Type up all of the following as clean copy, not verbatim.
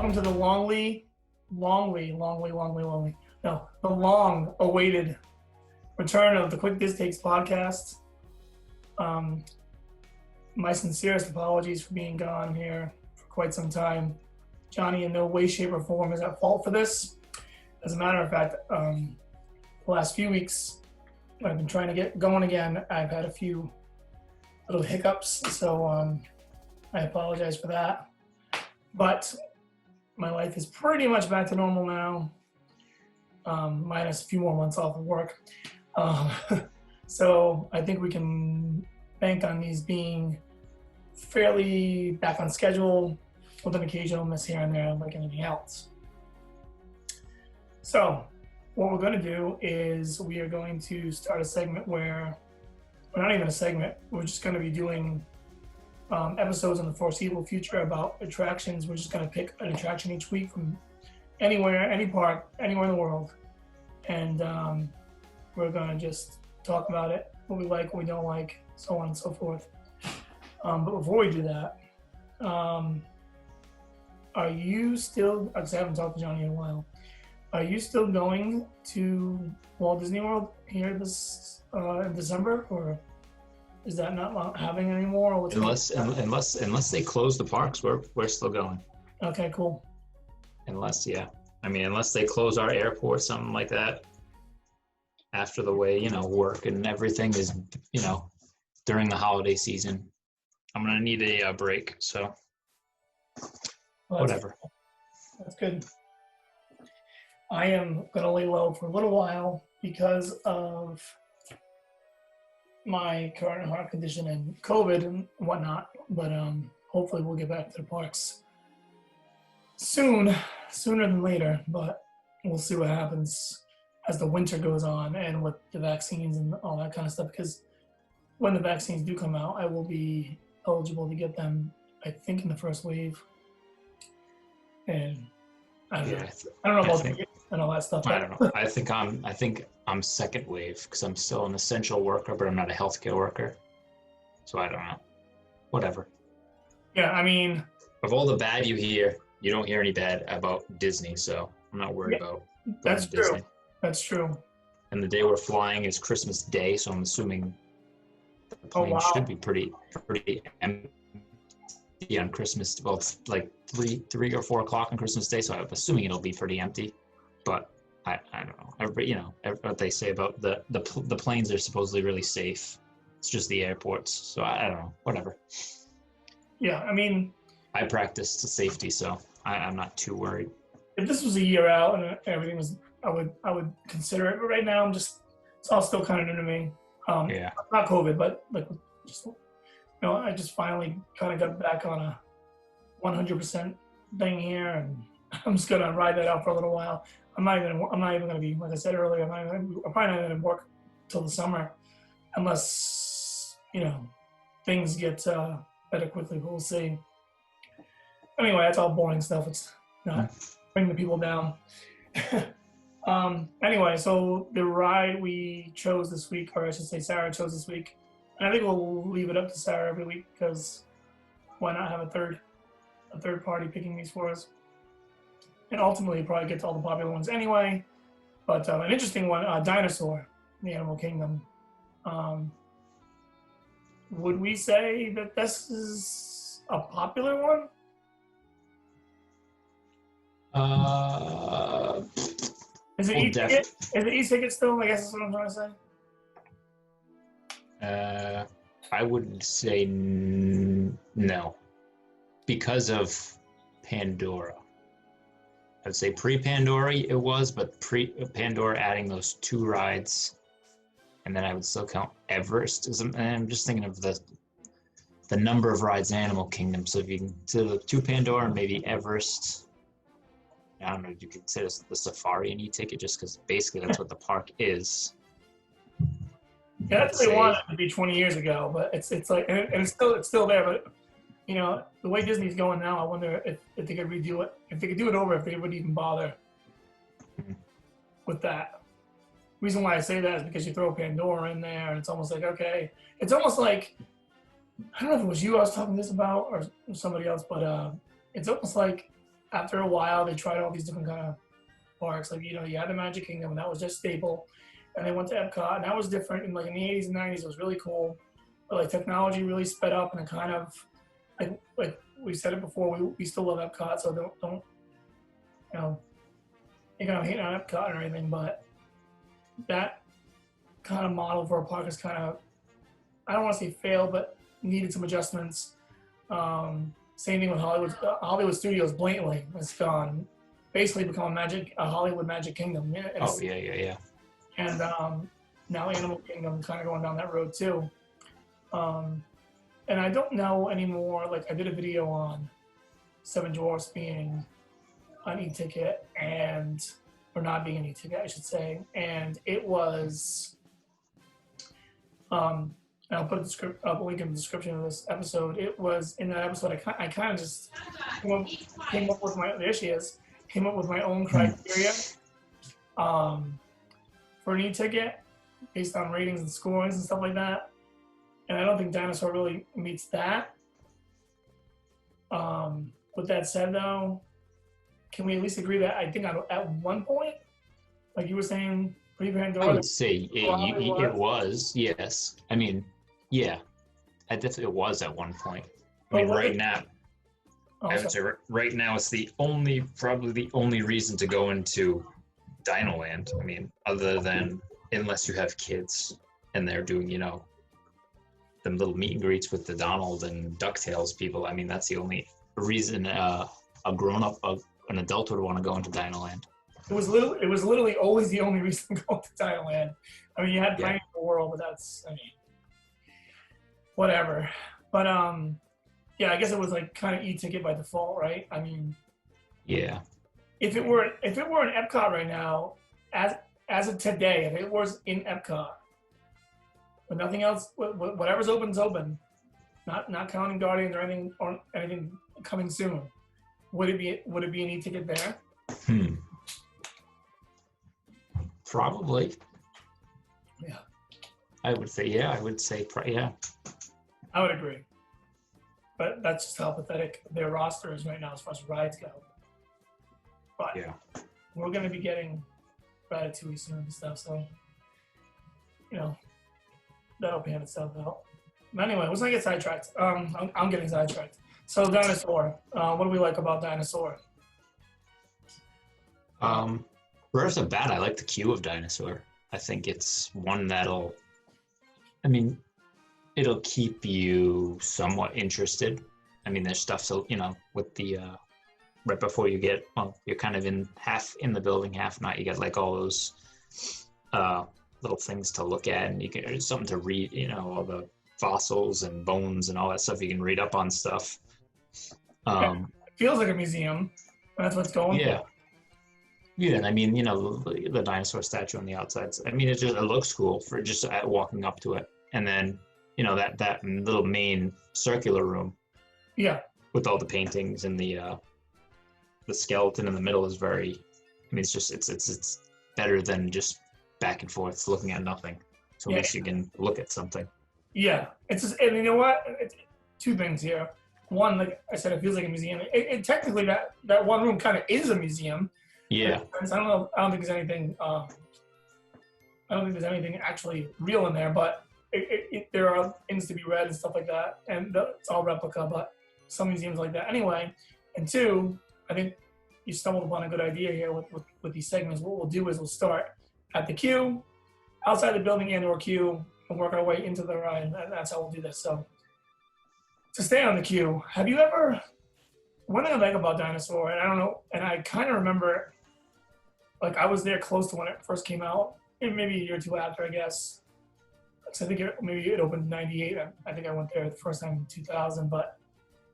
welcome to the the long-awaited return of the Quick Diz Takes podcast. My sincerest apologies for being gone here for quite some time. Johnny in no way, shape, or form is at fault for this. As a matter of fact, the last few weeks, I've been trying to get going again. I've had a few little hiccups, so I apologize for that. But my life is pretty much back to normal now, minus a few more months off of work. So I think we can bank on these being fairly back on schedule with an occasional miss here and there like anything else. So what we're going to do is we are going to start a segment where, well, not even a segment, we're just going to be doing episodes in the foreseeable future about attractions. We're just going to pick an attraction each week from anywhere, any park, anywhere in the world. And we're going to just talk about it, what we like, what we don't like, so on and so forth. But before we do that, are you still, because I haven't talked to Johnny in a while, are you still going to Walt Disney World here this in December, or is that not having anymore? Or unless they close the parks, we're still going. Okay, cool. Unless they close our airport, something like that. After the way, work and everything is, during the holiday season, I'm gonna need a break. So, whatever. That's good. I am gonna lay low for a little while because of my current heart condition and COVID and whatnot. But hopefully we'll get back to the parks sooner than later. But we'll see what happens as the winter goes on and with the vaccines and all that kind of stuff. Because when the vaccines do come out, I will be eligible to get them, I think, in the first wave. And I don't know about and all that stuff. I don't know. I think I'm second wave because I'm still an essential worker, but I'm not a healthcare worker. So I don't know. Whatever. Yeah, I mean, of all the bad you hear, you don't hear any bad about Disney, so I'm not worried about that's true. Disney. That's true. And the day we're flying is Christmas Day, so I'm assuming the plane should be pretty empty on Christmas. Well, it's like 3 or 4 o'clock on Christmas Day, so I'm assuming it'll be pretty empty. But I don't know. What they say about the planes are supposedly really safe. It's just the airports. So I don't know. Whatever. Yeah, I mean, I practiced safety, so I'm not too worried. If this was a year out and everything was, I would consider it. But right now, it's all still kind of new to me. Yeah. Not COVID, but like just I just finally kind of got back on a 100% thing here, and I'm just gonna ride that out for a little while. I'm not even gonna be, like I said earlier, I'm probably not gonna work till the summer unless things get better quickly. But we'll see. Anyway, that's all boring stuff. It's not bringing the people down. Anyway, so the ride we chose this week, or I should say Sarah chose this week, and I think we'll leave it up to Sarah every week because why not have a third party picking these for us? And ultimately probably get to all the popular ones anyway. But an interesting one, Dinosaur, the Animal Kingdom. Would we say that this is a popular one? Is it e-ticket? Is it e-ticket still? I guess that's what I'm trying to say. I would say no, because of Pandora. I'd say pre-Pandora it was, but pre-Pandora adding those 2 rides, and then I would still count Everest. And I'm just thinking of the number of rides in Animal Kingdom. So if you consider the 2 Pandora and maybe Everest, I don't know if you consider the Safari an e-ticket, just because basically that's what the park is. Yeah, that's what they wanted to be 20 years ago, but it's like, and it's still there, but the way Disney's going now, I wonder if they could redo it, if they could do it over, if they would even bother with that. Reason why I say that is because you throw Pandora in there, and it's almost like, okay, it's almost like, I don't know if it was you I was talking this about or somebody else, but it's almost like after a while, they tried all these different kind of parks. Like, you know, you had the Magic Kingdom, and that was just staple. And they went to Epcot, and that was different. And like in the 80s and 90s, it was really cool. But like technology really sped up, and it kind of, like we said it before, we still love Epcot, so don't you know, you're gonna hate on Epcot or anything, but that kind of model for a park is kind of, I don't want to say failed, but needed some adjustments. Same thing with Hollywood. Hollywood Studios blatantly has gone, basically become a Hollywood Magic Kingdom. Yeah, Yeah. and now Animal Kingdom kind of going down that road too. And I don't know anymore. Like I did a video on Seven Dwarfs being an e-ticket or not being an e-ticket, I should say, and it was. And I'll put a link in the description of this episode. It was in that episode. I kind of just came up with my. There she is. Came up with my own criteria for an e-ticket based on ratings and scorings and stuff like that. And I don't think Dinosaur really meets that. With that said, though, can we at least agree that I think at one point, like you were saying, pre-Pandora, I would say it was, yes. I mean, yeah, it was at one point. I mean, right now, I would say right now it's probably the only reason to go into Dinoland. I mean, other than unless you have kids and they're doing, you know, them little meet and greets with the Donald and DuckTales people. I mean, that's the only reason a grown-up, an adult would want to go into Dinoland. It was literally always the only reason to go to Thailand. I mean, you had Pineapple World, but that's, I mean, whatever. But yeah, I guess it was like kind of e-ticket by default, right? I mean, yeah. If it were in Epcot right now, as of today, if it was in Epcot, but nothing else, whatever's open's open, not counting Guardians or anything coming soon, would it be an e-ticket there? Probably. Yeah. I would say, yeah. I would agree. But that's just how pathetic their roster is right now as far as rides go. But yeah, we're going to be getting Ratatouille soon and stuff, so, you know, that'll pan itself out. But anyway, let's not get sidetracked. I'm getting sidetracked. So Dinosaur, what do we like about Dinosaur? Right off the bat, I like the queue of Dinosaur. I think it's one it'll keep you somewhat interested. I mean, there's stuff, so, you know, with the, right before you get, well, you're kind of half in the building, half not. You get like all those little things to look at, and you get something to read, you know, all the fossils and bones and all that stuff. You can read up on stuff. It feels like a museum. That's what's going for. Yeah, and I mean, you know, the dinosaur statue on the outside. I mean, it looks cool for just walking up to it, and then, you know, that little main circular room. Yeah. With all the paintings and the skeleton in the middle is very. I mean, it's better than just back and forth looking at nothing. So at least you can look at something. Yeah, it's just, and you know what? Two things here. One, like I said, it feels like a museum. It technically that one room kind of is a museum. Yeah. I don't think there's anything. I don't think there's anything actually real in there, but there are things to be read and stuff like that, and it's all replica. But some museums like that, anyway. And two, I think you stumbled upon a good idea here with these segments. What we'll do is we'll start at the queue, outside the building and/or queue, and work our way into the ride. And that's how we'll do this. So to stay on the queue, have you ever? One thing I like about Dinosaur, and I don't know, and I kind of remember. Like, I was there close to when it first came out, maybe a year or two after, I guess. Because I think maybe it opened in 98. I think I went there the first time in 2000. But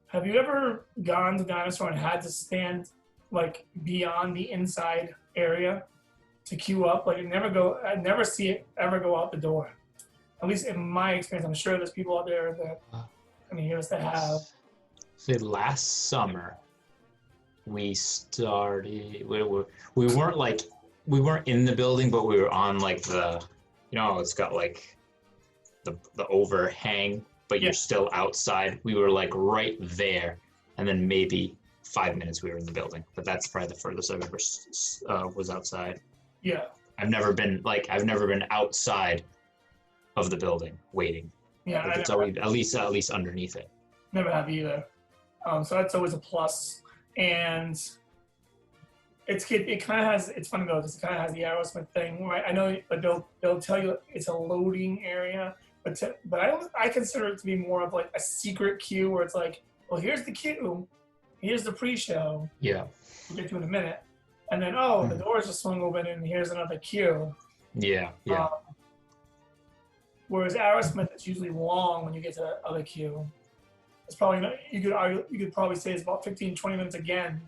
have you ever gone to Dinosaur and had to stand, like, beyond the inside area to queue up? Like, I never see it ever go out the door. At least in my experience. I'm sure there's people out there that, I mean, here's that have. Say last summer, we started. We weren't in the building, but we were on like the, you know, it's got like the overhang, but you're still outside. We were like right there, and then maybe 5 minutes we were in the building, but that's probably the furthest I've ever was outside. Yeah. I've never been outside of the building waiting. Yeah. Like it's always at least underneath it. Never have either. So that's always a plus. And it kind of has, it's funny though, because it kind of has the Aerosmith thing, right? I know, but they'll tell you it's a loading area, but I consider it to be more of like a secret queue where it's like, well, here's the queue, here's the pre-show. Yeah. We'll get to in a minute. And then, the doors just swung open and here's another queue. Yeah, yeah. Whereas Aerosmith, it's usually long when you get to the other queue. It's probably not, you could probably say it's about 15, 20 minutes again,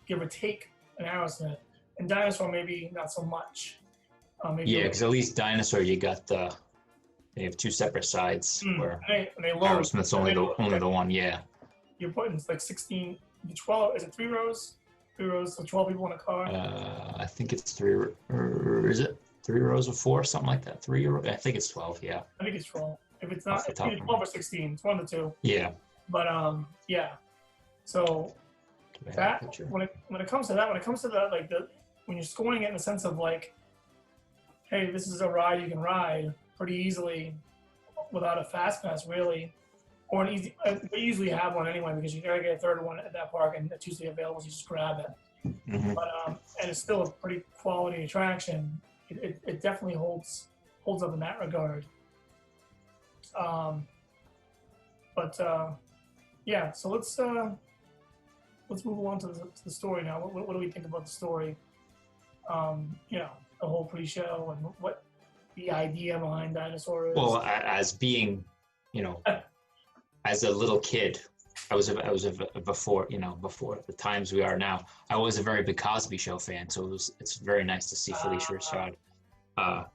give or take, an Aerosmith. And Dinosaur, maybe not so much. Yeah, because at least Dinosaur, you have two separate sides where and they load. Aerosmith's only the one. Yeah. You're putting like 16, 12. Is it 3 rows? 3 rows, so 12 people in a car. I think it's 3, or is it 3 rows of 4, something like that? 3 or I think it's 12. Yeah. I think it's 12. If it's not, it's 12 or 16. It's one of the two. Yeah. But yeah. So that when it comes to that, when you're scoring it in the sense of like, hey, this is a ride you can ride pretty easily without a fast pass, really, or an easy. They usually have one anyway because you gotta get a third one at that park, and it's usually available. So you just grab it. Mm-hmm. But and it's still a pretty quality attraction. It definitely holds up in that regard. Yeah. So let's move along to the story now. What do we think about the story? The whole pre-show and what the idea behind Dinosaur is. Well, as being, as a little kid, I was before the times we are now. I was a very big Cosby Show fan, so it's very nice to see Felicia Rashad, a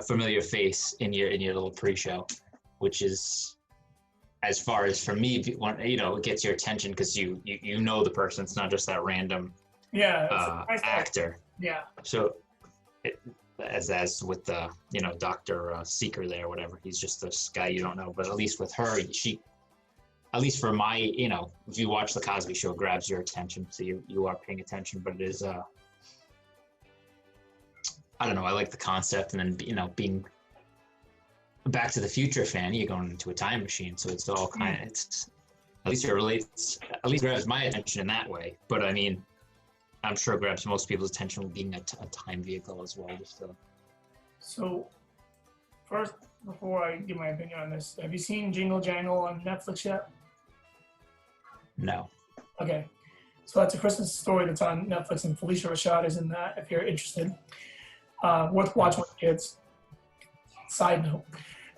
familiar face in your little pre-show, which is, as far as for me, it gets your attention because you know the person. It's not just that random nice actor. Yeah. So, as with the Dr. Seeker there, whatever, he's just this guy you don't know. But at least with her, at least for my, if you watch the Cosby Show, it grabs your attention, so you are paying attention. But it is, I don't know. I like the concept, and then being a Back to the Future fan, you're going into a time machine, so it's all kind of at least grabs my attention in that way. But I mean, I'm sure it grabs most people's attention with being a time vehicle as well. So, first, before I give my opinion on this, have you seen Jingle Jangle on Netflix yet? No. Okay. So that's a Christmas story that's on Netflix, and Felicia Rashad is in that, if you're interested. Worth watching with kids. Side note.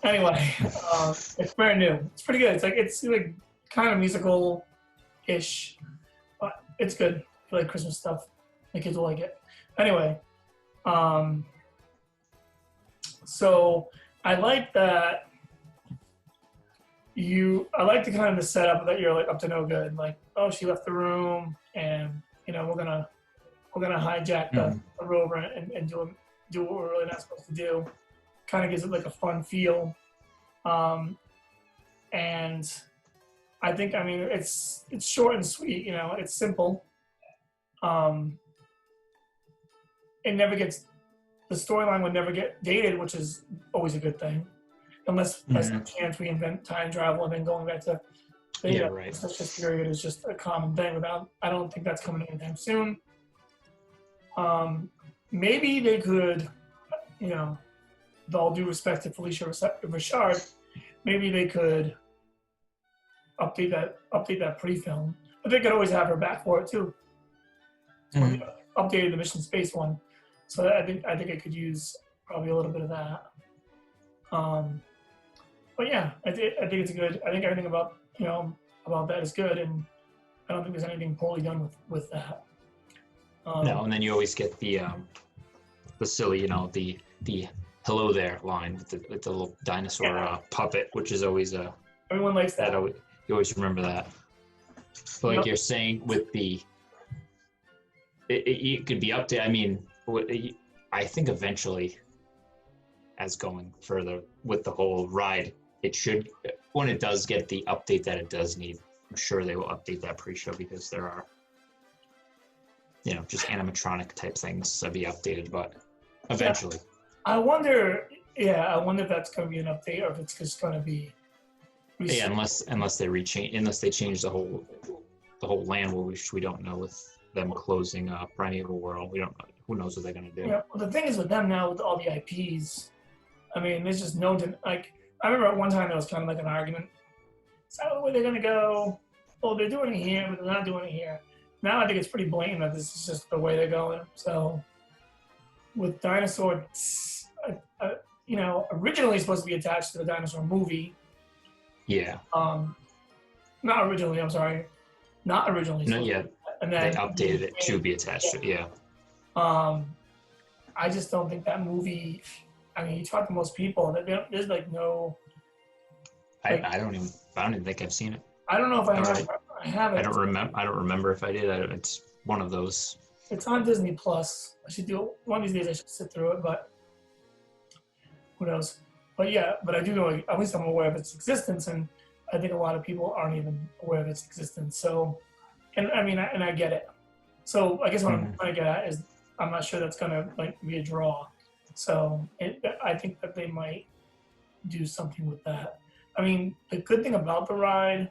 Anyway, it's brand new. It's pretty good. It's like kind of musical-ish, but it's good. If you like Christmas stuff, the kids will like it. Anyway, so I like that I like the kind of the setup that you're like up to no good. Like, oh, she left the room, and we're gonna hijack the rover and do what we're really not supposed to do. Kind of gives it like a fun feel, and I think it's short and sweet. It's simple. It never gets, the storyline would never get dated, which is always a good thing, unless by some chance we invent time travel and then going back to right. Such a period is just a common thing. I don't think that's coming anytime soon. Maybe they could, with all due respect to Felicia Rashad, maybe they could update that pre-film, but they could always have her back for it too. Updated the Mission Space one, so I think I could use probably a little bit of that. But yeah, I think it's good. I think everything about that is good, and I don't think there's anything poorly done with that. No, and then you always get the silly, the hello there line with the little dinosaur puppet, which is always everyone likes that. You always remember that. But like you're saying with the, it could be updated. I mean, I think eventually, as going further with the whole ride, it should, when it does get the update that it does need, I'm sure they will update that pre-show because there are just animatronic type things to be updated, but eventually. I wonder if that's going to be an update or if it's just going to be. Yeah, unless they change the whole land, which we don't know with them closing Primeval World. We don't know. Who knows what they're going to do? Yeah, well, the thing is with them now with all the IPs, I mean, there's just no like. I remember at one time there was kind of like an argument. Is that the way they're going to go? Well, they're doing it here, but they're not doing it here. Now I think it's pretty blatant that this is just the way they're going. So with Dinosaur, originally supposed to be attached to the Dinosaur movie. Yeah. Not originally. I'm sorry. Not originally. No, yeah. And then they updated it to be attached to it. Yeah. I just don't think that movie. I mean, you talk to most people, there's like no. Like, I don't even think I've seen it. I don't know if I have. I haven't. I don't remember if I did. It's one of those. It's on Disney Plus. I should do it one of these days. I should sit through it, but who knows? But yeah, but I do know. At least I'm aware of its existence, and I think a lot of people aren't even aware of its existence. So, and I mean, I get it. So I guess what I'm trying to get at is I'm not sure that's gonna be a draw. So I think that they might do something with that. I mean, the good thing about the ride,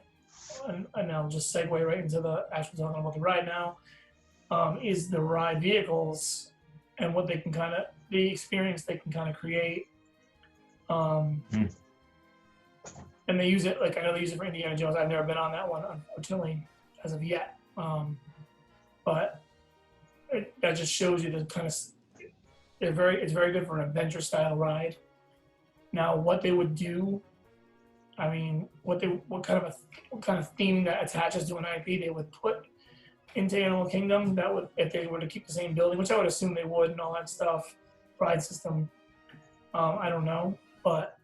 and I'll just segue right into the actual talking about the ride now, is the ride vehicles and what they can the experience they can kind of create. And they use it, I know they use it for Indiana Jones. I've never been on that one, unfortunately, as of yet. But that just shows you the kind of, it's very good for an adventure style ride. Now, what they would do, I mean, what kind of theme that attaches to an IP they would put into Animal Kingdom that would, if they were to keep the same building, which I would assume they would, and all that stuff, ride system. I don't know, but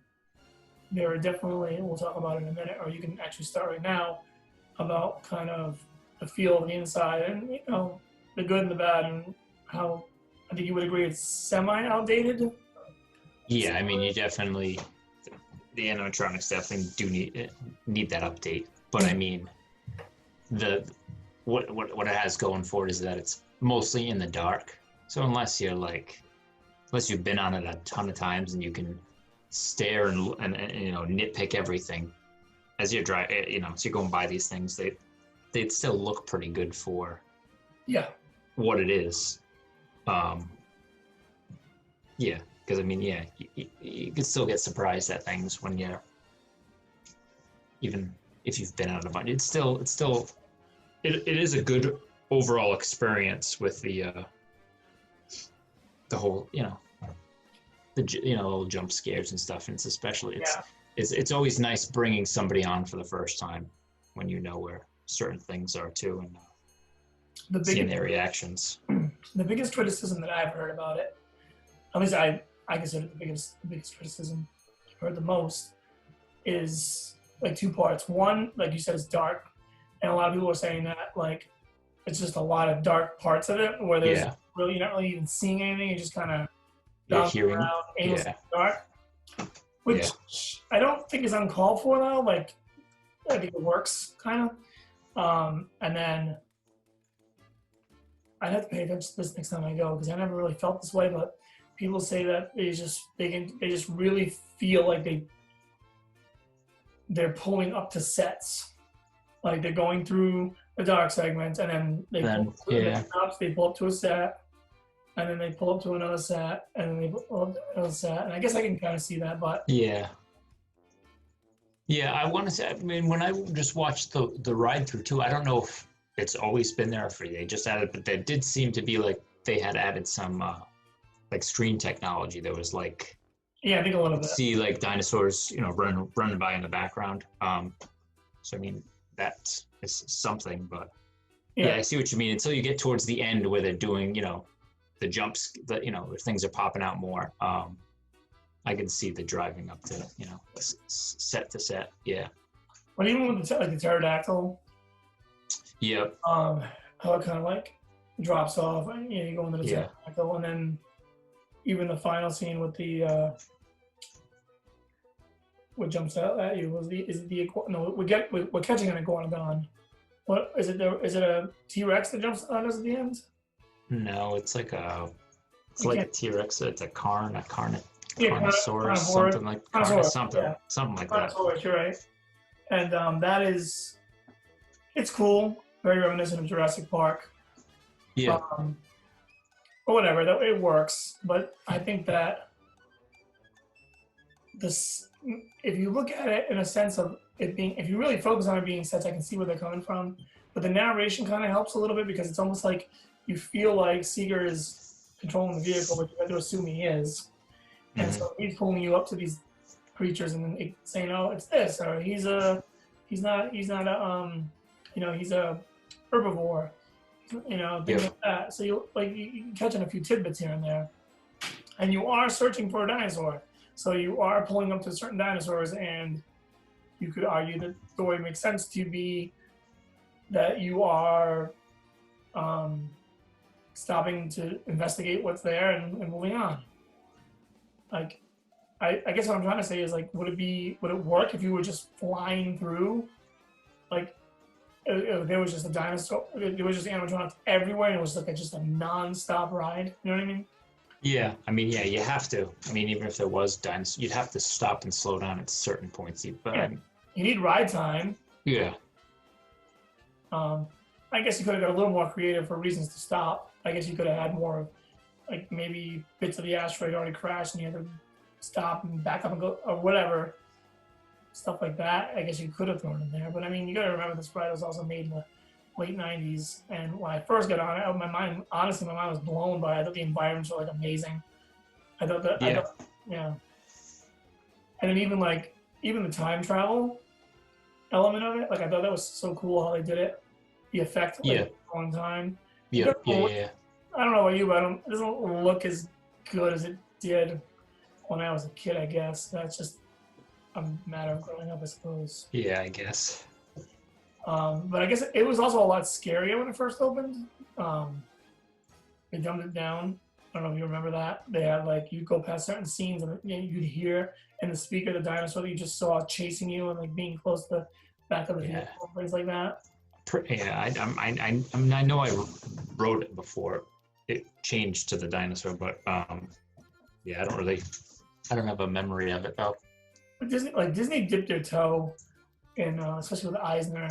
there are definitely, we'll talk about it in a minute, or you can actually start right now about kind of the feel of the inside and the good and the bad, and how I think you would agree it's semi-outdated. Yeah, I mean, you definitely, the animatronics definitely do need that update. But I mean, what it has going for it is that it's mostly in the dark. So unless you've been on it a ton of times and you can stare and nitpick everything as you're as you're going by these things, they'd still look pretty good for what it is. Because I mean, you can still get surprised at things when you're, even if you've been out a bunch. It is a good overall experience with the whole the little jump scares and stuff, and it's especially it's always nice bringing somebody on for the first time when you know where certain things are too, and seeing their reactions. The biggest criticism that I've heard about it, at least I consider it the biggest criticism I've heard the most, is two parts. One, like you said, is dark, and a lot of people are saying that it's just a lot of dark parts of it where there's you're not really even seeing anything. You're just kind of bouncing around aimlessly in the dark, which I don't think is uncalled for though. I think it works kind of, and then I'd have to pay attention to this next time I go because I never really felt this way. But people say that they just really feel like they're pulling up to sets, like they're going through the dark segments and then they pull up to a set, and then they pull up to another set, and then they pull up to another set. And I guess I can kind of see that, but I want to say, I mean, when I just watched the ride through too, I don't know if it's always been there for you. They just added, but that did seem to be like they had added some screen technology that was I think a little bit. See dinosaurs, running by in the background. So I mean that is something, but I see what you mean. Until you get towards the end where they're doing, the jumps, where things are popping out more. I can see the driving up to, set to set. Yeah. But even with the pterodactyl. Yep. How it kind of drops off, and you go into the pterodactyl, and then even the final scene with the what jumps out at you we're catching an iguanodon. What is it? Is it a T-Rex that jumps on us at the end? No, it's like a You a can't. T-Rex. It's a Yeah, carnosaurus, carnivore. something like Carnivore. Yeah, something like that. carnivore. You're right. And that is, it's cool. Very reminiscent of Jurassic Park. Yeah, Um, or whatever. That it works. But I think that this, if you look at it in a sense of it being, if you really focus on it being sets, I can see where they're coming from. But the narration kind of helps a little bit because it's almost like you feel like Seeger is controlling the vehicle, which you have to assume he is. And hmm so he's pulling you up to these creatures and then saying, "Oh, it's this," or he's not a, he's a herbivore, things yep, like that. So you catching a few tidbits here and there, and you are searching for a dinosaur. So you are pulling up to certain dinosaurs, and you could argue that the story makes sense to be that you are um, stopping to investigate what's there and moving on. Like, I guess what I'm trying to say is like, would it work if you were just flying through, like, there was just a dinosaur, there was just animatronics everywhere, and it was like just a non-stop ride. You know what I mean? yeah. I mean, yeah, you have to. I mean, even if there was dinosaurs, you'd have to stop and slow down at certain points. But Yeah, you need ride time. yeah, Um, I guess you could have got a little more creative for reasons to stop. I guess you could have had more, like maybe bits of the asteroid already crashed and you had to stop and back up and go or whatever, stuff like that. I guess you could have thrown in there. But I mean, you got to remember this ride was also made in the late '90s, and when I first got on it, my mind, honestly, my mind was blown by it. I thought the environments were like amazing. I yeah, thought, yeah. And then even the time travel element of it, like I thought that was so cool how they did it. The effect, like yeah, a long time. It yeah, doesn't yeah, look, yeah, I don't know about you, but it doesn't look as good as it did when I was a kid. I guess that's just a matter of growing up, I suppose. yeah. I guess. But I guess it was also a lot scarier when it first opened. Um, they dumbed it down. I don't know if you remember that. They had like you'd go past certain scenes and you'd hear in the speaker the dinosaur that you just saw chasing you and like being close to the back of the Yeah, vehicle, things like that. yeah. I mean, I know I wrote it before it changed to the dinosaur, but yeah, I don't have a memory of it though. But Disney dipped their toe in, especially with Eisner,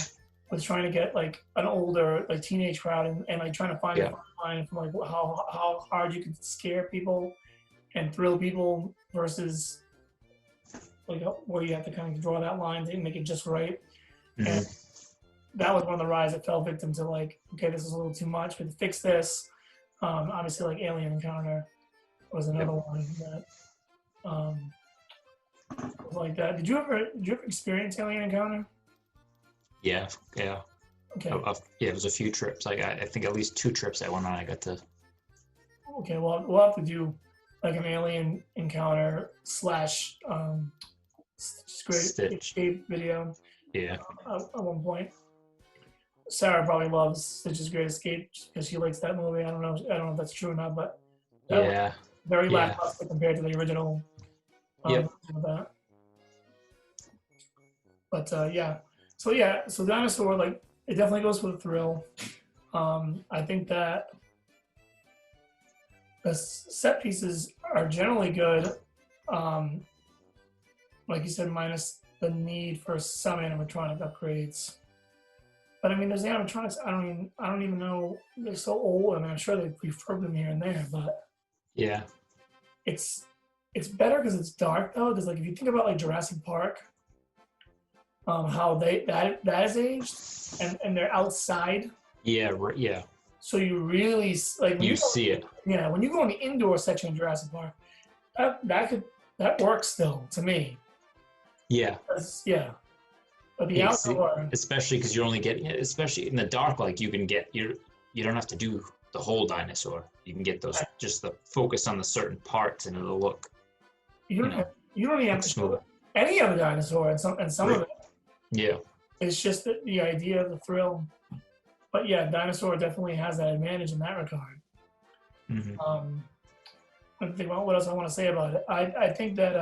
was trying to get like an older like teenage crowd and like trying to find a Yeah, fine line from like how hard you could scare people and thrill people versus like where you have to kind of draw that line to make it just right. hmm And that was one of the rides that fell victim to like, okay, this is a little too much. We have to fix this. Obviously, like Alien Encounter was yep, another one that um, was like that. Did you ever experience Alien Encounter? yeah, yeah. Okay. Yeah, it was a few trips. I think at least two trips I went on. I got to. Okay. Well, we'll have to do like an Alien Encounter slash just great Stitch. escape video Yeah, at one point. Sarah probably loves Stitch's Great Escape because she likes that movie. I don't know if that's true or not, but that was yeah, very yeah, lackluster compared to the original yep, version of that. But so Dinosaur, like it definitely goes for the thrill. I think that the set pieces are generally good. Um, like you said, minus the need for some animatronic upgrades. But I mean, there's animatronics. I don't even know. They're so old. I mean, I'm sure they refurb them here and there, but yeah, it's it's better because it's dark though. Because like if you think about like Jurassic Park, how that is aged, and they're outside, yeah, yeah. so you really like when You you go, see it. yeah, when you go in the indoor section of Jurassic Park, that works still to me. Yeah, Yeah, but the yeah. See, outdoor, especially because you're only getting, especially in the dark, like you don't have to do the whole dinosaur. You can get those just the focus on the certain parts, and it'll look, you you don't know, have, you don't even have look to smooth. show any of the dinosaur, and some of Right. it. Yeah. It's just the idea, the thrill. But yeah, Dinosaur definitely has that advantage in that regard. hmm Um, I think about what else I want to say about it. I think that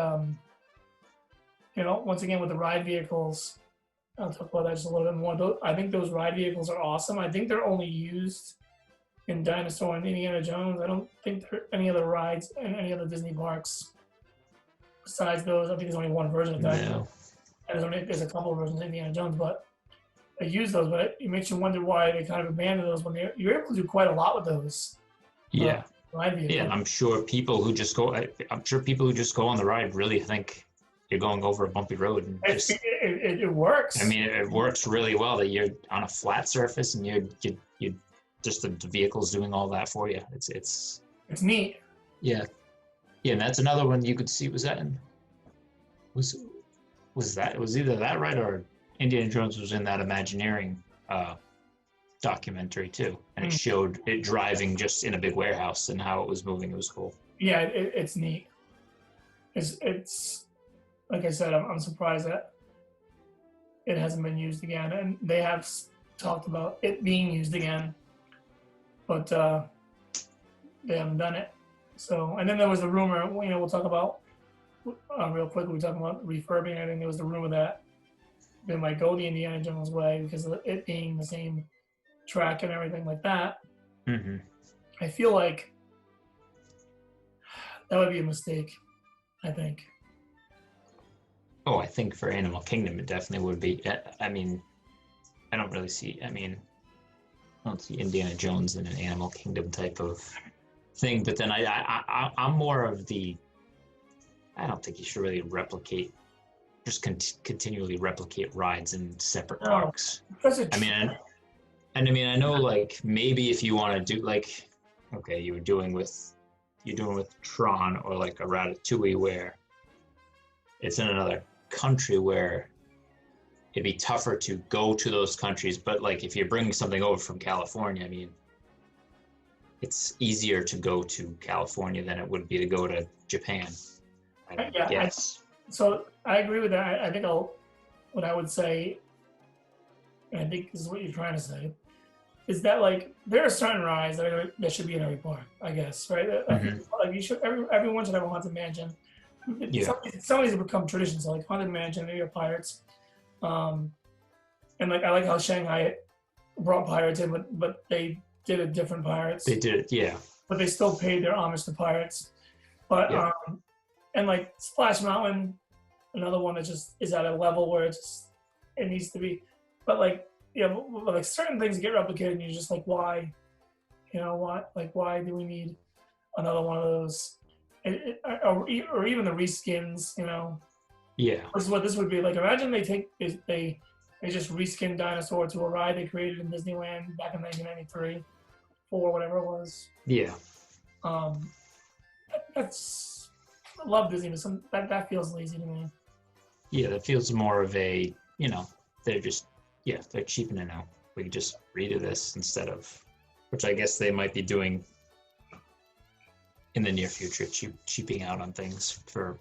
once again with the ride vehicles, I'll talk about that just a little bit more. I think those ride vehicles are awesome. I think they're only used in Dinosaur and Indiana Jones. I don't think there are any other rides in any other Disney parks besides those. I think there's only one version of Dinosaur, No. and there's a couple of versions of Indiana Jones, but they use those. But it makes you wonder why they kind of abandoned those when you're able to do quite a lot with those. Yeah. Ride vehicles. Yeah, and I'm sure people who just go. I'm sure people who just go on the ride really think you're going over a bumpy road. And just, it works. I mean, it works really well that you're on a flat surface and you just the vehicle's doing all that for you. It's neat. Yeah, yeah, and that's another one you could see. Was that in? Was that? It was either that right or Indiana Jones was in that Imagineering documentary too, and it showed it driving just in a big warehouse and how it was moving. It was cool. Yeah, it's neat. It's like I said, I'm surprised that it hasn't been used again, and they have talked about it being used again, but they haven't done it. So, and then there was the rumor. We'll talk about real quick. We're talking about refurbing. I think there was the rumor that they might go the Indiana Jones way because of it being the same track and everything like that. Mm-hmm. I feel like that would be a mistake. I think. Oh, I think for Animal Kingdom it definitely would be. I mean, I don't really see. I mean, I don't see Indiana Jones in an Animal Kingdom type of thing. But then I'm more of the. I don't think you should really replicate, just continually replicate rides in separate parks. I mean, I know like maybe if you want to do like, okay, you're doing with Tron or like a Ratatouille where it's in another country where it'd be tougher to go to those countries. But like if you're bringing something over from California, I mean, it's easier to go to California than it would be to go to Japan. Yes. So I agree with that. I think what I would say, and I think this is what you're trying to say, is that like there are certain rides that should be in every park, I guess, right? Mm-hmm. Like you should, everyone should have a haunted mansion. Yeah. Some of these have become traditions, so like haunted mansion, maybe pirates, and like I like how Shanghai brought pirates in, but they did a different pirates. They did, yeah. But they still paid their homage to pirates. But yeah. And like Splash Mountain, another one that just is at a level where it needs to be. But like, but like certain things get replicated, and you're just like, why? Why do we need another one of those? Or even the reskins, Yeah. This is what this would be like. Imagine they just reskin Dinosaur to a ride they created in Disneyland back in 1993, or whatever it was. Yeah. I love Disney, but that feels lazy to me. Yeah, that feels more of a, they're just, they're cheapening out. We could just redo this instead of, which I guess they might be doing in the near future, cheaping out on things for,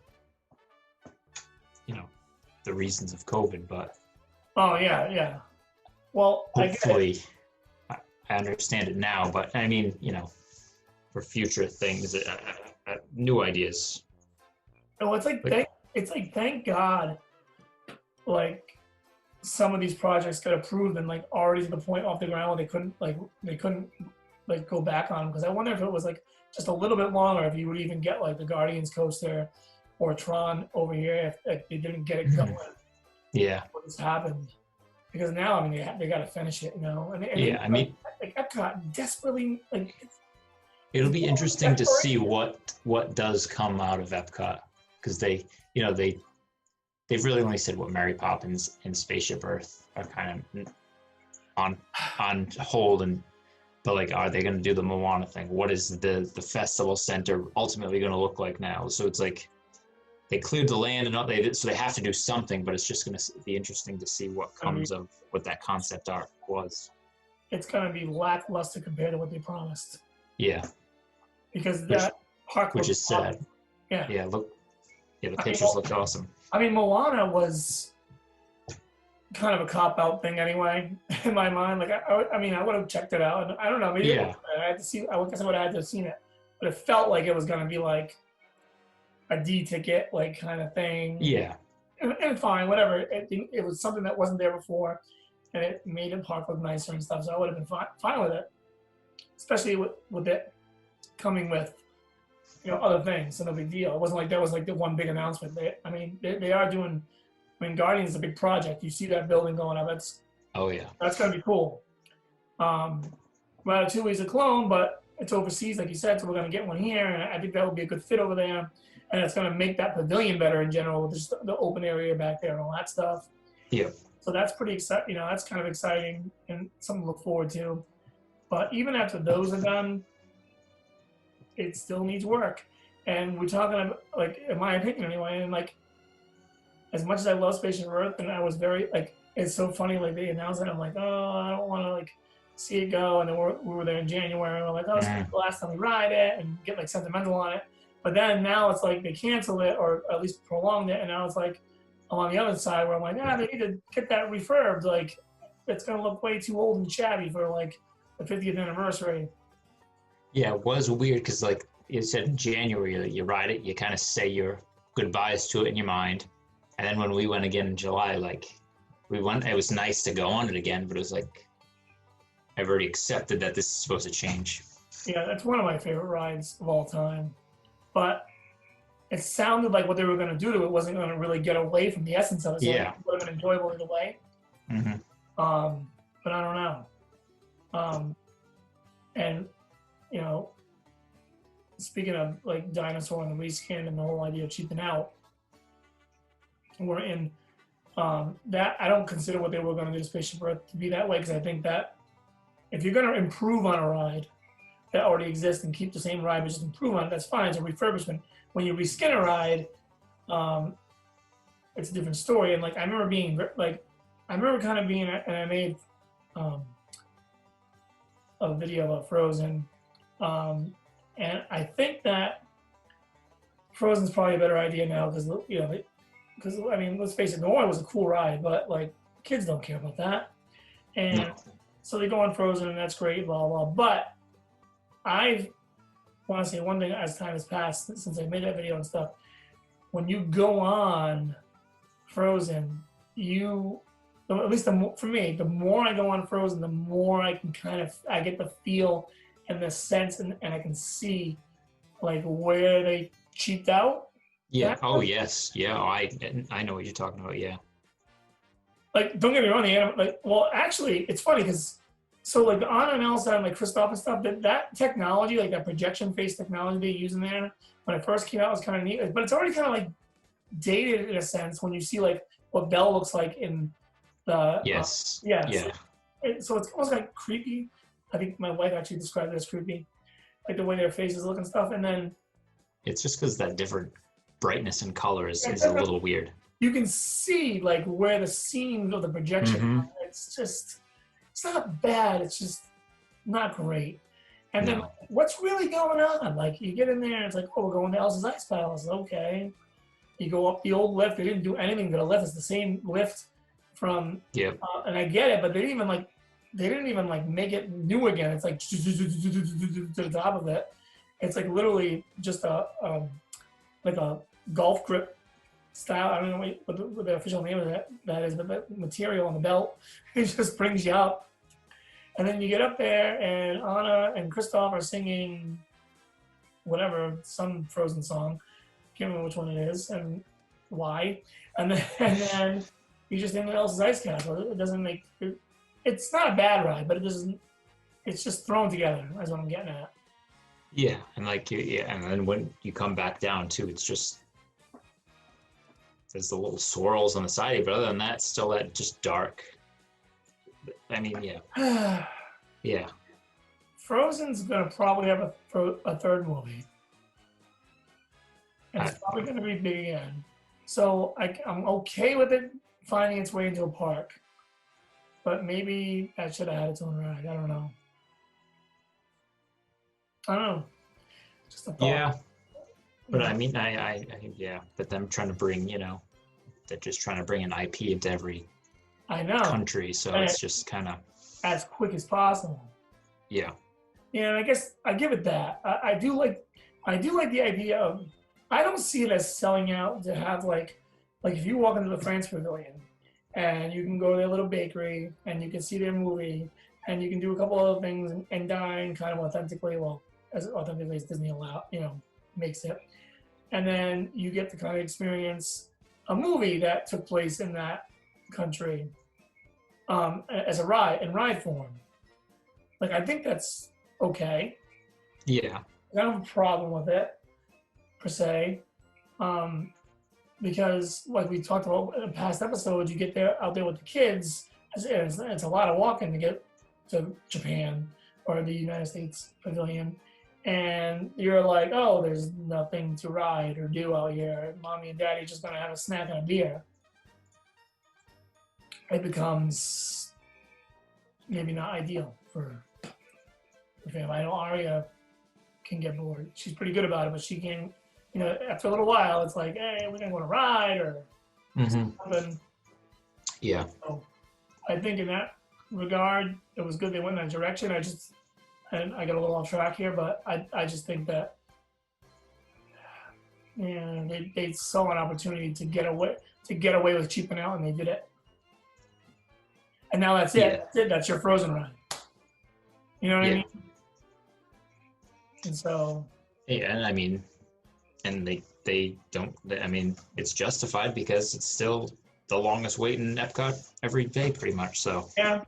the reasons of COVID, but. Oh, yeah. Well, hopefully, I understand it now, but I mean, for future things, new ideas. Oh, it's like thank God, like some of these projects got approved and like already to the point off the ground where they couldn't go back on them, because I wonder if it was like just a little bit longer, if you would even get like the Guardians coaster or Tron over here if they didn't get it going. Yeah. What has happened? Because now, I mean, they got to finish it, And I mean, like Epcot desperately like. It'll be interesting to see what does come out of Epcot, because they've really only said what Mary Poppins and Spaceship Earth are kind of on hold, but like, are they going to do the Moana thing? What is the festival center ultimately going to look like now? So it's like they cleared the land and so they have to do something, but it's just going to be interesting to see what comes of what that concept art was. It's going to be lackluster compared to what they promised. Yeah. Because that park, which is sad. Yeah. Yeah. The pictures looked awesome. I mean, Moana was kind of a cop-out thing anyway, in my mind. Like, I would have checked it out. And I don't know. Maybe I had to see. I guess I would have had to have seen it, but it felt like it was going to be like a D ticket, like kind of thing. Yeah. And fine, whatever. It was something that wasn't there before, and it made the park look nicer and stuff. So I would have been fine with it. especially with it coming with other things. So no big deal. It wasn't like that was like the one big announcement. They are doing. I mean, Guardians is a big project. You see that building going up. Oh yeah. That's gonna be cool. Ratatouille's a clone, but it's overseas, like you said, so we're gonna get one here, and I think that would be a good fit over there. And it's gonna make that pavilion better in general with just the open area back there and all that stuff. Yeah. So that's pretty exciting. That's kind of exciting and something to look forward to. But even after those are done, it still needs work. And we're talking about, like, in my opinion anyway, and like, as much as I love Spaceship Earth, and I was very like, it's so funny, like they announced it, I'm like, oh, I don't want to like see it go. And then we were there in January, and we're like, oh, it's the last time we ride it, and get like sentimental on it. But then now it's like they canceled it, or at least prolonged it, and now it's like I'm on the other side where I'm like, they need to get that refurbed. Like, it's gonna look way too old and shabby for like the 50th anniversary. Yeah, it was weird because like you said in January, you ride it, you kind of say your goodbyes to it in your mind, and then when we went again in July, like we went, it was nice to go on it again, but it was like I've already accepted that this is supposed to change. Yeah, that's one of my favorite rides of all time, but it sounded like what they were going to do to it wasn't going to really get away from the essence of it. So it would have been enjoyable either way. Mm-hmm. But I don't know. And speaking of like Dinosaur and the reskin and the whole idea of cheaping out, we're in that. I don't consider what they were going to do to Spaceship Earth to be that way, because I think that if you're going to improve on a ride that already exists and keep the same ride but just improve on it, that's fine. It's a refurbishment. When you reskin a ride, it's a different story. And like I remember kind of being, and I made a video about Frozen, and I think that Frozen's probably a better idea now because I mean, let's face it, Noir was a cool ride, but like kids don't care about that, and so they go on Frozen, and that's great, blah blah. But I want to say one thing as time has passed since I made that video and stuff. When you go on Frozen, at least for me, the more I go on Frozen, the more I can I get the feel and the sense, and I can see like where they cheaped out. Yeah. Oh yes. Yeah. I know what you're talking about. Yeah. Like, don't get me wrong, actually, it's funny because like the Anna and Elsa and like Kristoff and stuff, that technology, like that projection face technology they use in there when it first came out was kind of neat. But it's already kind of like dated in a sense when you see like what Belle looks like in the yes. Yeah. So it's almost like creepy. I think my wife actually described it as creepy, like the way their faces look and stuff. And then it's just because that different brightness and color is a little weird. You can see like where the seams of the projection. It's not bad. It's just not great. And then what's really going on? Like you get in there and it's like, oh, we're going to Elsa's Ice Palace. Okay. You go up the old lift. They didn't do anything to the lift. It's the same lift from. Yeah. And I get it, but they didn't even make it new again. It's like to the top of it. It's like literally just a golf grip style. I don't know what the official name of that is, but the material on the belt, it just brings you up. And then you get up there, and Anna and Kristoff are singing whatever, some Frozen song. Can't remember which one it is and why. And then you just end with Elsa's Ice Castle. It doesn't make it. It's not a bad ride, but it doesn't. It's just thrown together. That's what I'm getting at. Yeah, and and then when you come back down too, it's just there's the little swirls on the side, but other than that, still that just dark. I mean, yeah, yeah. Frozen's gonna probably have a third movie, and it's probably gonna be big again. So I'm okay with it finding its way into a park, but maybe that should have had its own ride. I don't know. Just a thought. Yeah, but I mean, I yeah. But them trying to bring, they're just trying to bring an IP into every country, so it's just kind of as quick as possible. Yeah. Yeah, and I guess I give it that. I do like the idea of. I don't see it as selling out to have like if you walk into the France Pavilion and you can go to their little bakery and you can see their movie and you can do a couple other things and dine kind of authentically, well, as authentically as Disney makes it. And then you get to kind of experience a movie that took place in that country as a ride in ride form. Like, I think that's okay. Yeah. I don't have a problem with it per se, because like we talked about in past episodes, you get out there with the kids. It's a lot of walking to get to Japan or the United States Pavilion, and you're like, oh, there's nothing to ride or do out here. Mommy and Daddy are just gonna have a snack and a beer. It becomes maybe not ideal for the family. I know Aria can get bored. She's pretty good about it, but she can, after a little while, it's like, hey, we're gonna go on a ride or something. Yeah. So I think in that regard, it was good they went in that direction. And I got a little off track here, but I just think that they saw an opportunity to get away with cheaping out, and they did it. And now that's it. Yeah. That's it. That's your Frozen ride. You know what I mean? And so. Yeah, and I mean, and they don't. I mean, it's justified because it's still the longest wait in Epcot every day, pretty much. So. Yeah,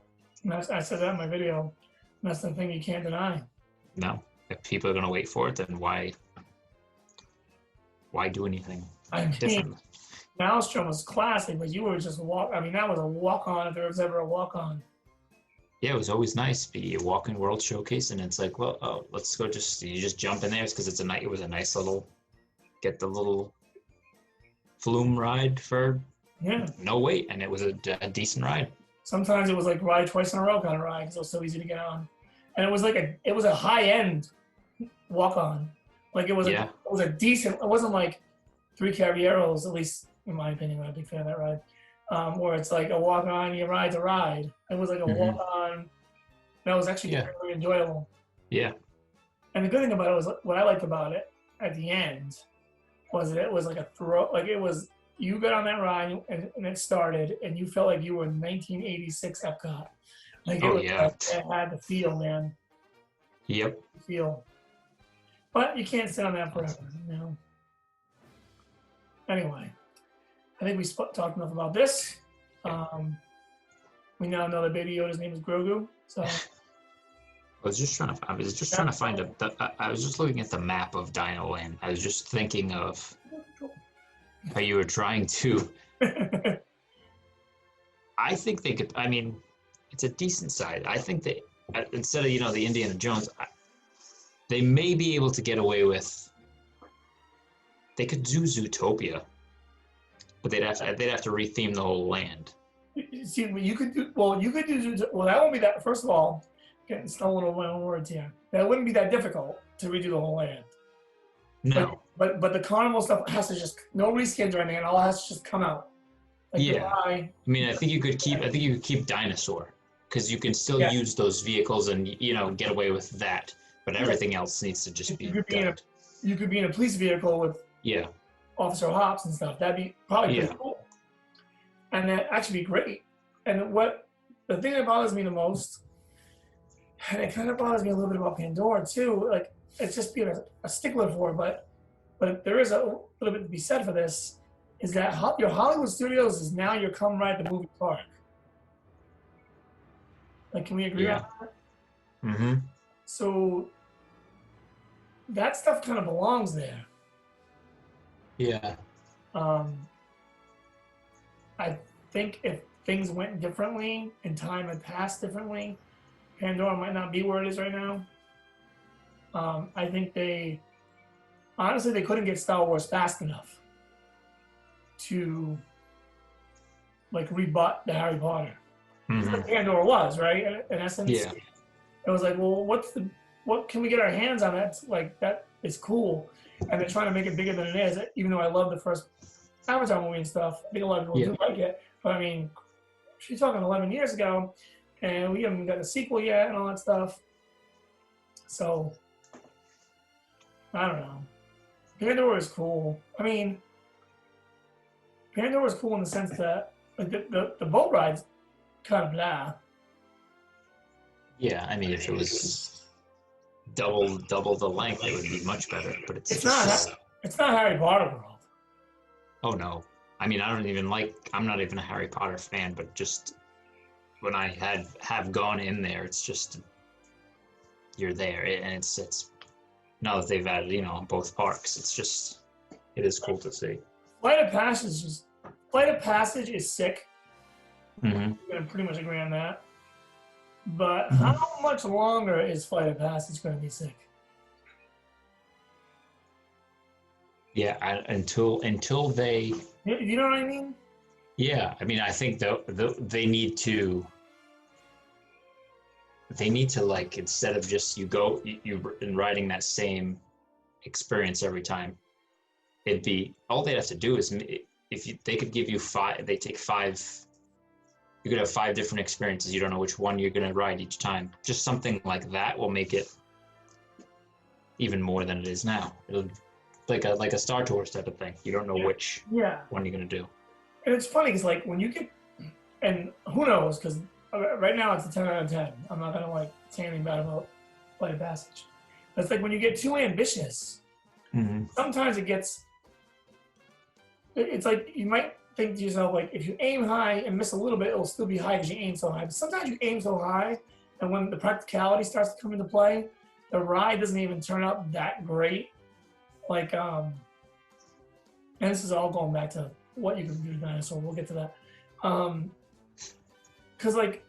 I said that in my video. That's the thing you can't deny. No, if people are gonna wait for it, then why do anything different? Maelstrom was classic, but you were just that was a walk-on if there was ever a walk-on. Yeah, it was always nice. Be a walk-in World Showcase, and it's like, well, let's go. You just jump in there because it was a nice little, get the little flume ride for no wait, and it was a decent ride. Sometimes it was like ride twice in a row kind of ride because it was so easy to get on, and it was a high-end walk-on. Like it was a decent. It wasn't like Three Caballeros, at least in my opinion. I'm a big fan of that ride. Where it's like a walk-on, you ride's a ride. It was like a walk-on that was actually very enjoyable. Yeah. And the good thing about it was, what I liked about it at the end was that it was like a throw, like it was, you got on that ride and it started and you felt like you were in 1986 Epcot. Like it had the feel, man. Yep. Feel. But you can't sit on that forever, Anyway. I think we talked enough about this. We now know that Baby Yoda's name is Grogu. So I was just trying to find I was just looking at the map of Dino Land. I was just thinking of how you were trying to. I think they could. I mean, it's a decent size. I think they instead of the Indiana Jones, they may be able to get away with. They could do Zootopia. But they'd have to retheme the whole land. See, you could do. Well, that won't be that. First of all, getting stolen over my own words here. That wouldn't be that difficult to redo the whole land. No. But the carnival stuff has to just no reskins or anything. It all has to just come out. I mean, I think you could keep Dinosaur because you can still use those vehicles and get away with that. But everything else needs to just be. You could be in a police vehicle with. Yeah. Officer Hops and stuff. That'd be probably pretty cool. And that'd actually be great. And the thing that bothers me the most, and it kind of bothers me a little bit about Pandora too, like it's just being a stickler for it, but there is a little bit to be said for this, is that your Hollywood Studios is now your come ride the movie park. Like, can we agree on that? Mm-hmm. So that stuff kind of belongs there. Yeah. I think if things went differently and time had passed differently, Pandora might not be where it is right now. I think they couldn't get Star Wars fast enough to like rebut the Harry Potter. Mm-hmm. That's what Pandora was, right? In essence, it was like, well, what can we get our hands on? That's like that is cool. And they're trying to make it bigger than it is, even though I love the first Avatar movie and stuff. I think a lot of people do like it. But I mean, she's talking 11 years ago, and we haven't got a sequel yet and all that stuff. So, I don't know. Pandora is cool. I mean, Pandora is cool in the sense that like the boat ride's kind of blah. Yeah, I mean, if it was double the length, it would be much better. But it's It's just not. so. It's not Harry Potter world. Oh no. I mean, I'm not even a Harry Potter fan, but just when I have gone in there, it's just you're there, and it's now that they've added, both parks, it is cool to see. Flight of Passage is sick. Mm-hmm. We're gonna pretty much agree on that. But Mm-hmm. how much longer is Flight of Passage going to be sick? Yeah, until they. You know what I mean? Yeah, I mean, I think they need to. They need to, like, instead of just you riding that same experience every time, it'd be all they'd have to do is they could give you five. They take five. You could have five different experiences. You don't know which one you're going to ride each time. Just something like that will make it even more than it is now. It'll like a Star Tours type of thing. You don't know which one you're going to do. And it's funny because like when you get, and who knows, because right now it's a 10 out of 10. I'm not going to like say anything bad about Flight of Passage. But it's like when you get too ambitious, sometimes it's like you might think to yourself, like, if you aim high and miss a little bit, it'll still be high because you aim so high. But sometimes you aim so high, and when the practicality starts to come into play, the ride doesn't even turn out that great. Like, and this is all going back to what you can do to Dinosaur. We'll get to that. Because, like,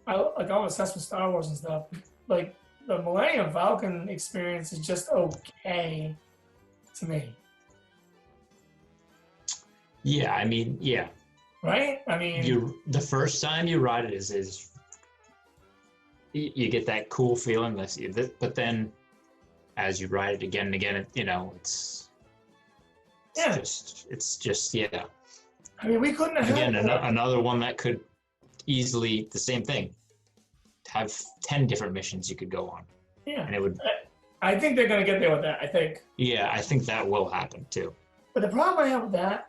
I'm obsessed with Star Wars and stuff. Like, the Millennium Falcon experience is just okay to me. Yeah, I mean, yeah. Right? I mean, the first time you ride it is you get that cool feeling, but then as you ride it again and again, it's just yeah. I mean, we couldn't have again another one that could easily the same thing. Have 10 different missions you could go on. Yeah, and it would. I think they're gonna get there with that. I think. Yeah, I think that will happen too. But the problem I have with that,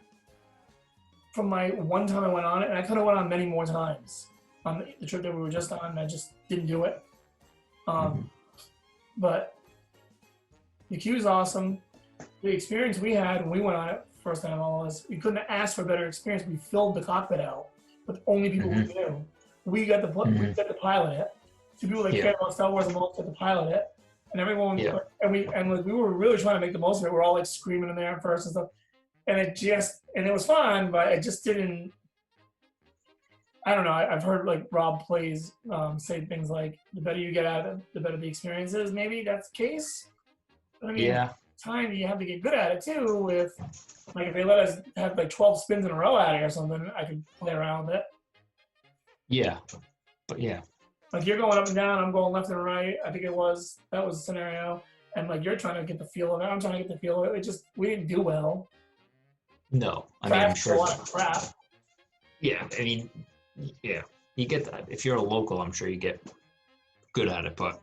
from my one time I went on it, and I could have went on many more times on the trip that we were just on, and I just didn't do it. But the queue is awesome. The experience we had when we went on it first time was we couldn't ask for a better experience. We filled the cockpit out with only people we knew. We got the pilot it. Two people that cared about Star Wars the most got the pilot it, and everyone. And we were really trying to make the most of it. We're all like screaming in there at first and stuff. And it was fun, but it just didn't. I don't know. I've heard like Rob Plays say things like, "The better you get at it, the better the experience is." Maybe that's the case. But I mean, time you have to get good at it too. If they let us have like 12 spins in a row at it or something, I could play around with it. Yeah, but yeah. Like you're going up and down, I'm going left and right. I think that was the scenario, and like you're trying to get the feel of it. I'm trying to get the feel of it. We didn't do well. No, I mean, I'm sure. A lot of crap. Yeah, I mean, yeah, you get that. If you're a local, I'm sure you get good at it. But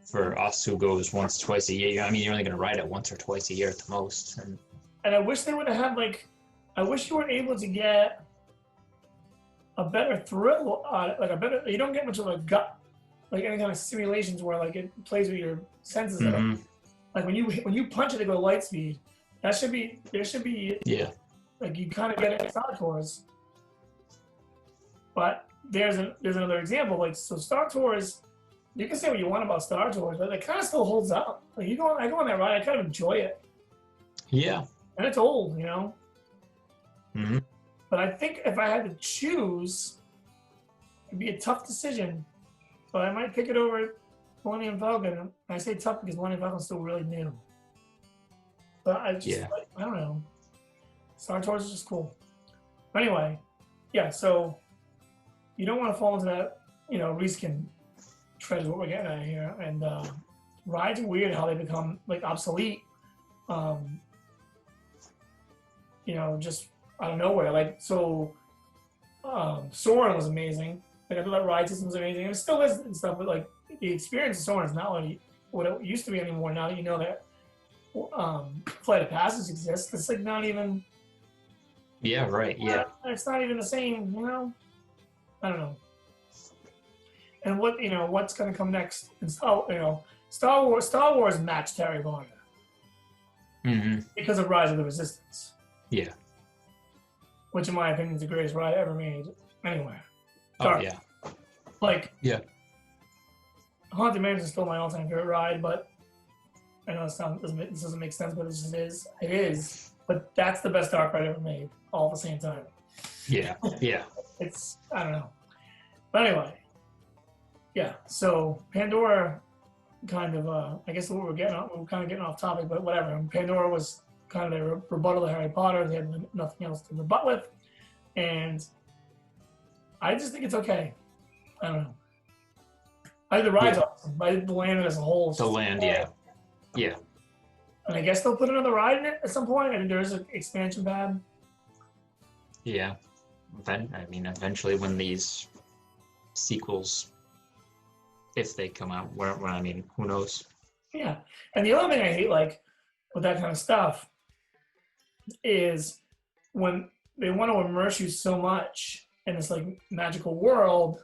for us who goes once, twice a year, I mean, you're only going to ride it once or twice a year at the most. And I wish they would have had I wish you were able to get a better thrill on it, you don't get much of a gut, like any kind of simulations where like it plays with your senses. Like when you punch it to go light speed. There should be like you kind of get it in Star Tours. But there's another example, like so Star Tours, you can say what you want about Star Tours, but it kind of still holds up. Like I go on that ride, I kind of enjoy it. Yeah. And it's old, But I think if I had to choose, it'd be a tough decision. But I might pick it over Millennium Falcon. And I say tough because Millennium Falcon's still really new. But I don't know. Star Tours is just cool. But anyway, so you don't want to fall into that, Reese can tread what we're getting at here. And rides are weird how they become like obsolete. Just out of nowhere. Like so Soarin' was amazing. Like I thought that ride system was amazing. And it still is and stuff, but like the experience of Soarin' is not what it used to be anymore. Now that you know that Flight of Passage exists, it's like not even. Yeah, right. Yeah. It's not even the same, I don't know. And what's going to come next? And Star Wars matched Harry Potter because of Rise of the Resistance. Yeah. Which, in my opinion, is the greatest ride ever made anywhere. Oh, yeah. Like, yeah. Haunted Mansion is still my all-time favorite ride, but I know this doesn't make sense, but it just is. It is. But that's the best dark ride ever made, all at the same time. Yeah. Yeah. I don't know. But anyway, yeah. So Pandora, kind of. I guess we're kind of getting off topic, but whatever. And Pandora was kind of their rebuttal to Harry Potter. They had nothing else to rebut with, and I just think it's okay. I don't know. The ride's awesome. The land as a whole. The land, yeah. Yeah. And I guess they'll put another ride in it at some point. I think there's an expansion pad. Yeah. Eventually when these sequels, if they come out, who knows? Yeah. And the other thing I hate, like, with that kind of stuff is when they want to immerse you so much in this, like, magical world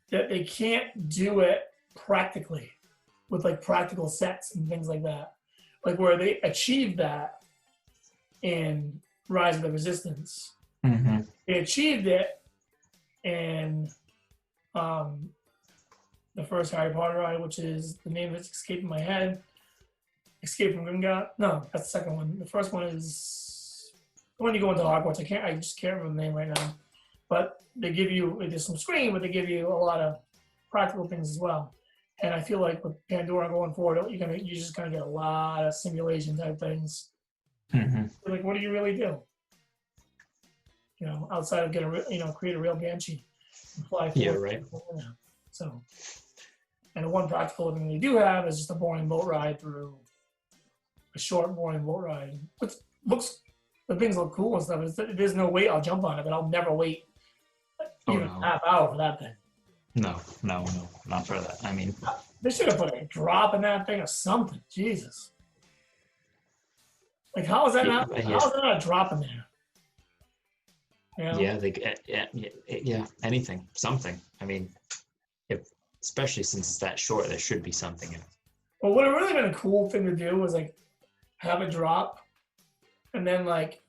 that they can't do it practically with, like, practical sets and things like that. Like, where they achieved that in Rise of the Resistance. Mm-hmm. They achieved it in the first Harry Potter ride, which is, the name that's escaping my head. Escape from Gringotts? No, that's the second one. The first one is the one you go into Hogwarts. I just can't remember the name right now. But there's some screen, but they give you a lot of practical things as well. And I feel like with Pandora going forward, you're just gonna get a lot of simulation type things. Mm-hmm. Like, what do you really do? Outside of create a real banshee and fly forward. Yeah, right. So, and the one practical thing they do have is just a boring boat ride through a short, boring boat ride. The things look cool and stuff. There's no way I'll jump on it, but I'll never wait even a half hour for that thing. No, not for that. They should have put a drop in that thing or something. Jesus. Like, how is that not a drop in there? Yeah, anything, something. Especially since it's that short, there should be something in it. Well, what would have really been a cool thing to do was, like, have it drop and then, like,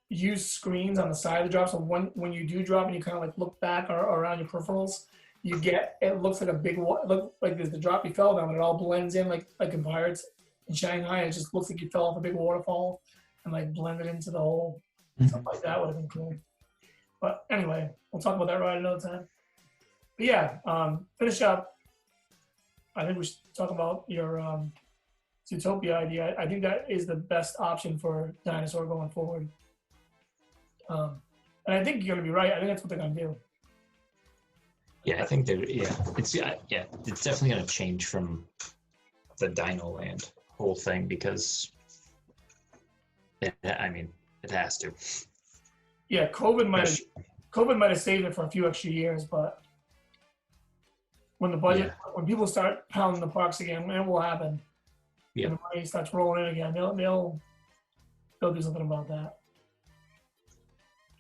use screens on the side of the drop. So when you do drop and you kind of, like, look back or around your peripherals, it looks like a big, like there's the drop you fell down, but it all blends in like in Pirates in Shanghai. It just looks like you fell off a big waterfall and, like, blended into the whole. Stuff like that would have been cool. But anyway, we'll talk about that ride another time. But yeah, finish up. I think we should talk about your Zootopia idea. I think that is the best option for Dinosaur going forward. And I think you're going to be right. I think that's what they're going to do. Yeah, I think it's definitely going to change from the Dino Land whole thing because, it has to. Yeah, COVID might have saved it for a few extra years, but when when people start pounding the parks again, it will happen. Yeah. When the money starts rolling in again, they'll do something about that.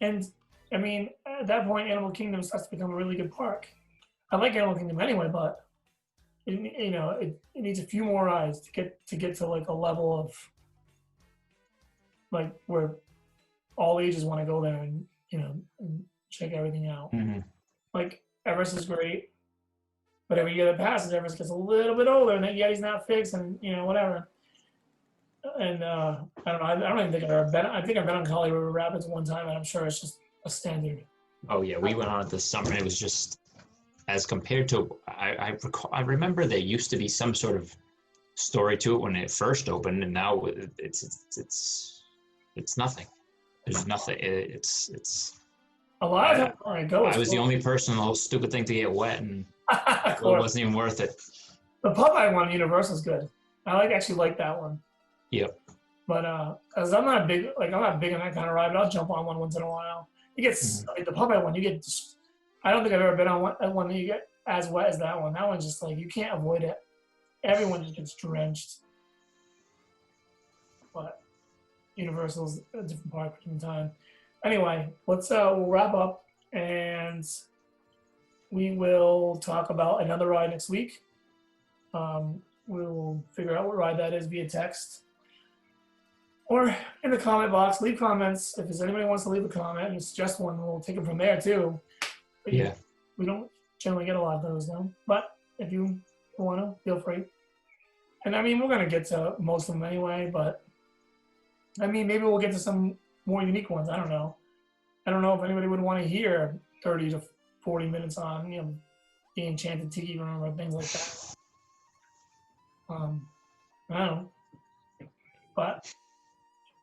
And at that point, Animal Kingdom starts to become a really good park. I like Animal Kingdom anyway, but it needs a few more rides to get to like a level of like where all ages want to go there and and check everything out. Mm-hmm. Like, Everest is great, but every year that passes, Everest gets a little bit older, and that Yeti's not fixed, and whatever. And I don't know. I don't even think I've ever been. I think I've been on Kali River Rapids one time, and I'm sure it's just a standard. Oh yeah, we went on it this summer. It was just as compared to. I remember there used to be some sort of story to it when it first opened, and now it's nothing. There's nothing. It's. A lot of times I was the only person in the whole stupid thing to get wet, and it wasn't even worth it. The Popeye one, Universal, is good. I actually like that one. Yep. But as I'm not big on that kind of ride, but I'll jump on one once in a while. You get like the Popeye one. You get. I don't think I've ever been on one that you get as wet as that one. That one's just like you can't avoid it. Everyone just gets drenched. But Universal's a different park for different time. Anyway, we'll wrap up, and we will talk about another ride next week. We'll figure out what ride that is via text or in the comment box. Leave comments. If there's anybody who wants to leave a comment and suggest one, we'll take it from there too. But Yeah. we don't generally get a lot of those though. But if you want to, feel free. And I mean, we're going to get to most of them anyway, but I mean, maybe we'll get to some more unique ones. I don't know. I don't know if anybody would want to hear 30 to 40 minutes on, the Enchanted Tiki Room or things like that. I don't know. But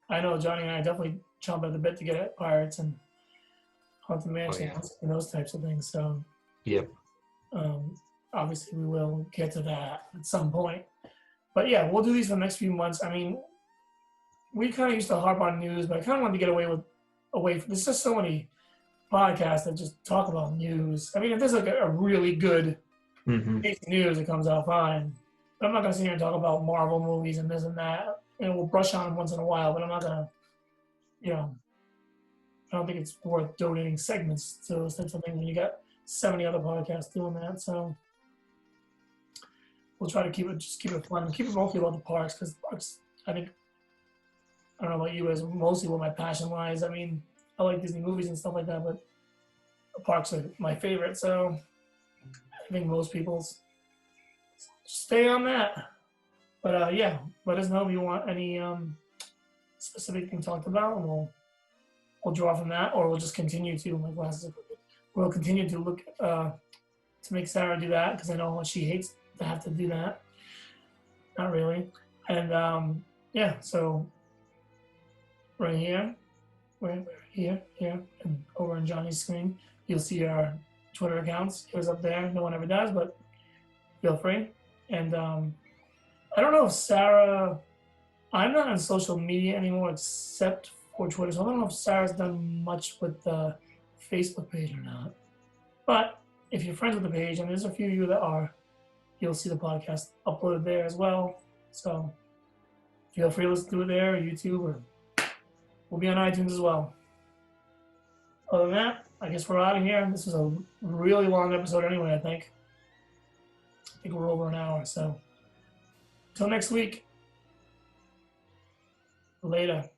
I know Johnny and I definitely chomp at the bit to get at Pirates and Haunted Mansion and those types of things. So, Yep. Obviously, we will get to that at some point. But yeah, we'll do these for the next few months. I mean, we kind of used to harp on news, but I kind of wanted to get away from. There's just so many podcasts that just talk about news. I mean, if there's like a really good piece of news that comes out, fine. But I'm not gonna sit here and talk about Marvel movies and this and that. We'll brush on them once in a while, but I'm not gonna, I don't think it's worth donating segments to those types of things when you got 70 other podcasts doing that. So we'll try to keep it fun and keep it mostly about the parks, because parks, I think, I don't know about you, is mostly what my passion lies. I mean, I like Disney movies and stuff like that, but the parks are my favorite. So I think most people's stay on that. But yeah, let us know if you want any specific thing talked about, and we'll draw from that, or we'll just continue to, my glasses are crooked. We'll continue to look to make Sarah do that, because I know she hates to have to do that. Not really. And yeah, so right here, here, and over on Johnny's screen, you'll see our Twitter accounts. It was up there. No one ever does, but feel free. And I don't know if Sarah, I'm not on social media anymore except for Twitter, so I don't know if Sarah's done much with the Facebook page or not. But if you're friends with the page, and there's a few of you that are, you'll see the podcast uploaded there as well. So feel free to do it there, or YouTube, or we'll be on iTunes as well. Other than that, I guess we're out of here. This was a really long episode anyway, I think. I think we're over an hour, so until next week. Later.